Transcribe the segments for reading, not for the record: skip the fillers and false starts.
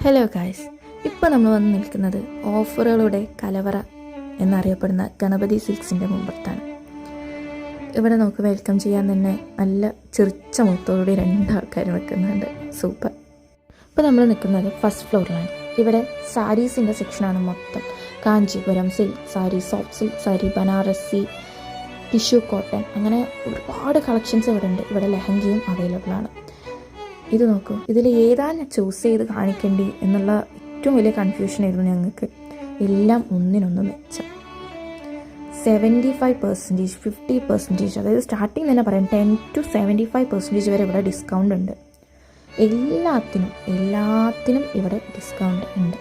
Hello guys, ഇപ്പോൾ നമ്മൾ വന്ന് നിൽക്കുന്നത് ഓഫറുകളുടെ കലവറ എന്നറിയപ്പെടുന്ന ഗണപതി സിൽക്സിൻ്റെ മുമ്പത്താണ്. ഇവിടെ നമുക്ക് വെൽക്കം ചെയ്യാൻ തന്നെ നല്ല ചെറിച്ച മുഖത്തോടുകൂടി രണ്ടാൾക്കാർ നിൽക്കുന്നുണ്ട്. സൂപ്പർ. ഇപ്പോൾ നമ്മൾ നിൽക്കുന്നത് ഫസ്റ്റ് ഫ്ലോറിലാണ്. ഇവിടെ സാരീസിൻ്റെ സെക്ഷനാണ് മൊത്തം. Kanchipuram silk sari, soft silk sari, Banarasi, tissue cotton, അങ്ങനെ ഒരുപാട് കളക്ഷൻസ് ഇവിടെ ഉണ്ട്. ഇവിടെ ലെഹങ്കയും അവൈലബിൾ ആണ്. ഇത് നോക്കൂ, ഇതിൽ ഏതാണ് ചൂസ് ചെയ്ത് കാണിക്കേണ്ടി എന്നുള്ള ഏറ്റവും വലിയ കൺഫ്യൂഷനായിരുന്നു ഞങ്ങൾക്ക്. എല്ലാം ഒന്നിനൊന്ന് മെച്ചം. 75%, 50%, അതായത് സ്റ്റാർട്ടിങ് തന്നെ പറയാം 10 to 75% വരെ ഇവിടെ ഡിസ്കൗണ്ട് ഉണ്ട്. എല്ലാത്തിനും ഇവിടെ ഡിസ്കൗണ്ട് ഉണ്ട്.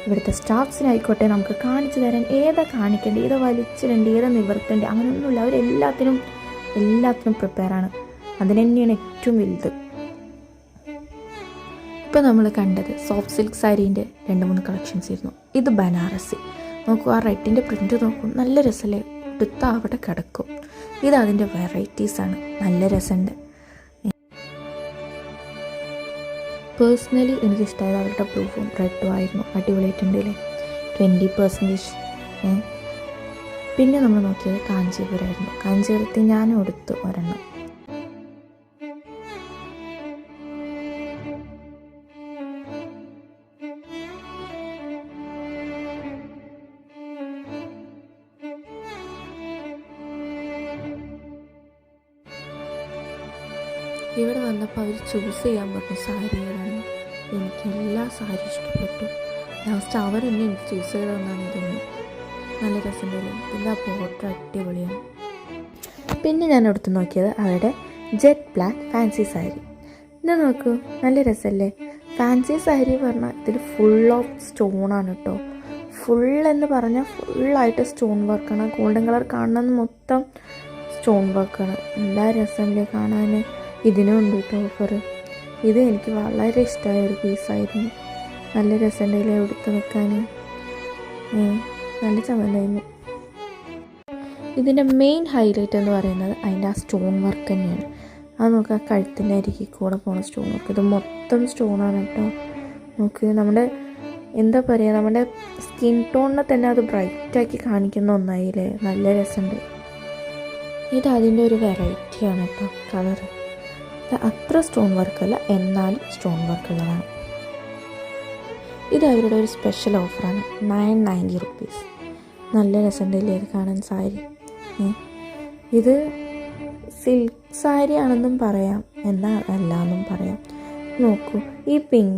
ഇവിടുത്തെ സ്റ്റാഫ്സിനായിക്കോട്ടെ നമുക്ക് കാണിച്ചു തരാൻ ഏതാ കാണിക്കേണ്ടി, ഏതാ വലിച്ചിടേണ്ടി, ഏതാ നിവർത്തേണ്ടി, അങ്ങനെയൊന്നുമില്ല. അവരെല്ലാത്തിനും പ്രിപ്പയറാണ്. അതിന് തന്നെയാണ് ഏറ്റവും വലുത്. ഇപ്പോൾ നമ്മൾ കണ്ടത് സോഫ്റ്റ് സിൽക്ക് സാരീൻ്റെ 2-3 കളക്ഷൻസ് ആയിരുന്നു. ഇത് ബനാറസി. നോക്കൂ, ആ റെഡിൻ്റെ പ്രിൻറ്റ് നോക്കൂ, നല്ല രസമല്ലേ? എടുത്താൽ അവിടെ കിടക്കും. ഇത് അതിൻ്റെ വെറൈറ്റീസാണ്, നല്ല രസമുണ്ട്. പേഴ്സണലി എനിക്കിഷ്ടമായത് അവരുടെ ബ്ലൂവും റെഡും ആയിരുന്നു. അടിപൊളിയായിട്ടുണ്ടല്ലേ, 20%. പിന്നെ നമ്മൾ നോക്കിയത് കാഞ്ചീപുരമായിരുന്നു. കാഞ്ചീപുരത്തിൽ ഞാനും എടുത്തു ഒരെണ്ണം. ഇവിടെ വന്നപ്പോൾ അവർ ചൂസ് ചെയ്യാൻ പറഞ്ഞു സാരികളാണ്. എനിക്ക് എല്ലാ സാരി ഇഷ്ടപ്പെട്ടു. ലാസ്റ്റ് അവരെന്നെ എനിക്ക് ചൂസ് ചെയ്തതെന്നാണ് തോന്നുന്നു. നല്ല രസമുണ്ടല്ലേ? പിന്നെ ആ ബോർഡർ അടിപൊളിയാണ്. പിന്നെ ഞാൻ എടുത്ത് നോക്കിയത് അവരുടെ ജെറ്റ് ബ്ലാക്ക് ഫാൻസി സാരി. ഇത് നോക്കൂ, നല്ല രസമല്ലേ? ഫാൻസി സാരി പറഞ്ഞാൽ ഇതിൽ ഫുൾ ഓഫ് സ്റ്റോണാണ് കേട്ടോ. എന്ന് പറഞ്ഞാൽ ഫുള്ളായിട്ട് സ്റ്റോൺ വർക്കാണ്. ഗോൾഡൻ കളർ കാണുന്നത് മൊത്തം സ്റ്റോൺ വർക്കാണ്. എല്ലാ രസമല്ലേ കാണാൻ? ഇതിനും ഉണ്ട് കേട്ടോ ഓഫർ. ഇത് എനിക്ക് വളരെ ഇഷ്ടമായ ഒരു പീസായിരുന്നു. നല്ല രസമുണ്ടല്ലേ എടുത്ത് നിൽക്കാൻ? നല്ല ചമന്നായിരുന്നു. ഇതിൻ്റെ മെയിൻ ഹൈലൈറ്റ് എന്ന് പറയുന്നത് അതിൻ്റെ ആ സ്റ്റോൺ വർക്ക് തന്നെയാണ്. അത് നോക്കുക, കഴുത്തിൻ്റെ അരികിൽ കൂടെ പോണ സ്റ്റോൺ വർക്ക്. ഇത് മൊത്തം സ്റ്റോണാണ് കേട്ടോ. നോക്ക്, നമ്മുടെ എന്താ പറയുക, നമ്മുടെ സ്കിൻ ടോണിനെ തന്നെ അത് ബ്രൈറ്റാക്കി കാണിക്കുന്ന ഒന്നായില്ലേ? നല്ല രസമുണ്ട്. ഇത് അതിൻ്റെ ഒരു വെറൈറ്റിയാണ് കേട്ടോ കളറ്. അത്ര സ്റ്റോൺ വർക്കല്ല, എന്നാലും സ്റ്റോൺ വർക്കുള്ളതാണ്. ഇത് അവരുടെ ഒരു സ്പെഷ്യൽ ഓഫറാണ്. 990 rupees. നല്ല രസമുണ്ടല്ലേ ഇത് കാണാൻ സാരി? ഇത് സിൽക്ക് സാരി ആണെന്നും പറയാം, എന്നാൽ അല്ലാന്നും പറയാം. നോക്കൂ, ഈ പിങ്ക്